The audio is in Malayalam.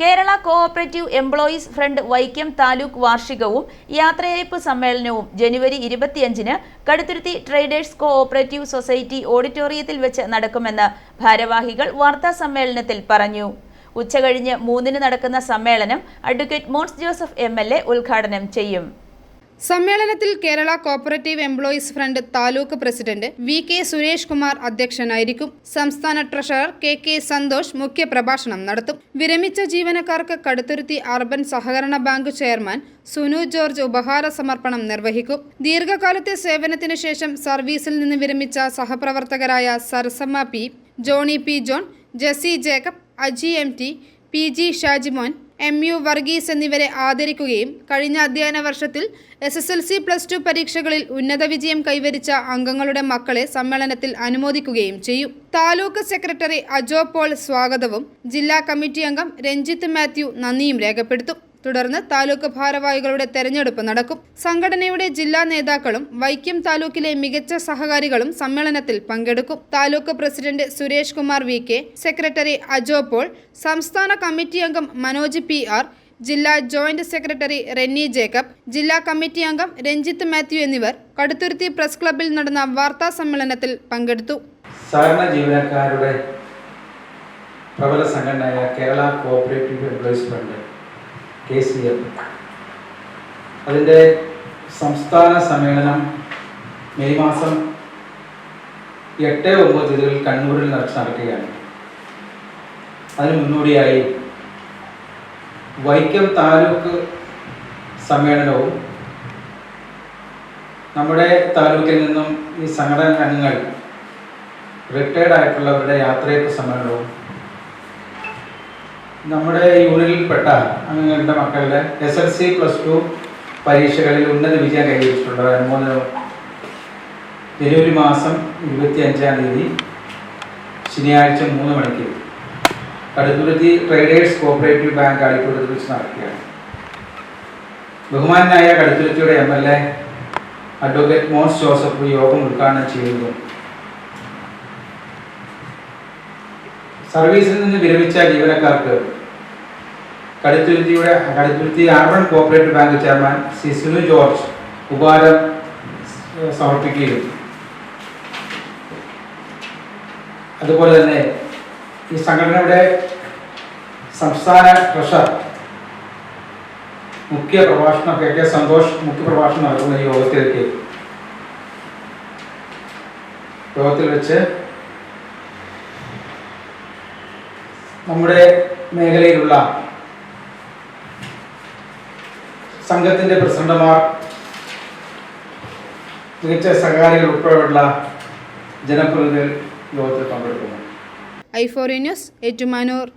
Kerala cooperative employees front Vaikom taluk വാർഷികവും യാത്രയയപ്പ് സമ്മേളനവും ജനുവരി 25-ന് കടുത്തുരുത്തി ട്രേഡേഴ്സ് കോഓപ്പറേറ്റീവ് സൊസൈറ്റി ഓഡിറ്റോറിയത്തിൽ വെച്ച് നടക്കുമെന്ന് ഭാരവാഹികൾ വാർത്താസമ്മേളനത്തിൽ പറഞ്ഞു. ഉച്ചകഴിഞ്ഞ് 3-ന് നടക്കുന്ന സമ്മേളനം അഡ്വക്കേറ്റ് മോൻസ് ജോസഫ് MLA ഉദ്ഘാടനം ചെയ്യും. സമ്മേളനത്തിൽ Kerala cooperative employees front taluk president VK Suresh Kumar അധ്യക്ഷനായിരിക്കും. സംസ്ഥാന ട്രഷറർ KK സന്തോഷ് മുഖ്യപ്രഭാഷണം നടത്തും. വിരമിച്ച ജീവനക്കാർക്ക് കടുത്തുരുത്തി അർബൻ സഹകരണ ബാങ്ക് ചെയർമാൻ സുനു ജോർജ് ഉപഹാര സമർപ്പണം നിർവഹിക്കും. ദീർഘകാലത്തെ സേവനത്തിനു ശേഷം സർവീസിൽ നിന്ന് വിരമിച്ച സഹപ്രവർത്തകരായ Sarasamma P, Johnny P John, Jessy Jacob, Aji MT, PG Shajimon, MU Varghese എന്നിവരെ ആദരിക്കുകയും കഴിഞ്ഞ അധ്യയന വർഷത്തിൽ SSLC+2 പരീക്ഷകളിൽ ഉന്നത വിജയം കൈവരിച്ച അംഗങ്ങളുടെ മക്കളെ സമ്മേളനത്തിൽ അനുമോദിക്കുകയും ചെയ്യും. താലൂക്ക് സെക്രട്ടറി അജോ പോൾ സ്വാഗതവും ജില്ലാ കമ്മിറ്റി അംഗം രഞ്ജിത്ത് മാത്യു നന്ദിയും രേഖപ്പെടുത്തും. തുടർന്ന് താലൂക്ക് ഭാരവാഹികളുടെ തെരഞ്ഞെടുപ്പ് നടക്കും. സംഘടനയുടെ ജില്ലാ നേതാക്കളും വൈക്കം താലൂക്കിലെ മികച്ച സഹകാരികളും സമ്മേളനത്തിൽ പങ്കെടുക്കും. Taluk president Suresh Kumar VK, secretary Ajo Paul, സംസ്ഥാന കമ്മിറ്റി അംഗം മനോജ് PR, ജില്ലാ ജോയിന്റ് സെക്രട്ടറി റെന്നി ജേക്കബ്, ജില്ലാ കമ്മിറ്റി അംഗം രഞ്ജിത്ത് മാത്യു എന്നിവർ കടുത്തുരുത്തി പ്രസ് ക്ലബ്ബിൽ നടന്ന വാർത്താ സമ്മേളനത്തിൽ പങ്കെടുത്തു. സഹകരണ ജീവനക്കാരുടെ പ്രബല സംഘടനയായ Kerala cooperative employees fund KCF അതിൻ്റെ സംസ്ഥാന സമ്മേളനം മെയ് മാസം 8, 9 തീയതികളിൽ കണ്ണൂരിൽ നടക്കുകയാണ്. അതിന് മുന്നോടിയായി വൈക്കം താലൂക്ക് സമ്മേളനവും നമ്മുടെ താലൂക്കിൽ നിന്നും ഈ സംഘടന അംഗങ്ങൾ റിട്ടയർഡ് ആയിട്ടുള്ളവരുടെ യാത്രയയപ്പ് സമ്മേളനവും നമ്മുടെ യൂണിയനിൽപ്പെട്ട അംഗങ്ങളുടെ മക്കളുടെ SSLC+2 പരീക്ഷകളിൽ ഉന്നത വിജയം കൈവരിച്ചിട്ടുള്ള അനുമോദനവും ജനുവരി മാസം 25-ാം തീയതി ശനിയാഴ്ച 3 മണിക്ക് കടുത്തുരുത്തി ട്രേഡേഴ്സ് കോഓപ്പറേറ്റീവ് ബാങ്ക് ആഡിറ്റോറിയത്തിൽ വെച്ച് നടക്കുകയാണ്. ബഹുമാനായ കടുത്തുരുത്തിയുടെ MLA അഡ്വക്കേറ്റ് മോൻസ് ജോസഫ് യോഗം ഉദ്ഘാടനം ചെയ്യുന്നു. സർവീസിൽ നിന്ന് വിരമിച്ച ജീവനക്കാർക്ക് Kaduthuruthy urban cooperative bank chairman Shri Sunu George ഉപഹാരം സമർപ്പിക്കുകയും അതുപോലെ തന്നെ ഈ സംഘടനയുടെ സംസ്ഥാന ട്രഷറർ മുഖ്യപ്രഭാഷണം KK സന്തോഷ് മുഖ്യപ്രഭാഷണം നടത്തുന്ന ഈ യോഗത്തിൽ വെച്ച് നമ്മുടെ മേഖലയിലുള്ള സംഘത്തിൻ്റെ പ്രസിഡന്റുമാർ, മികച്ച സഹകാരികൾ ഉൾപ്പെടെയുള്ള ജനപ്രതിനിധികൾ യോഗത്തിൽ പങ്കെടുക്കുന്നു. i4 news, Ettumanoor.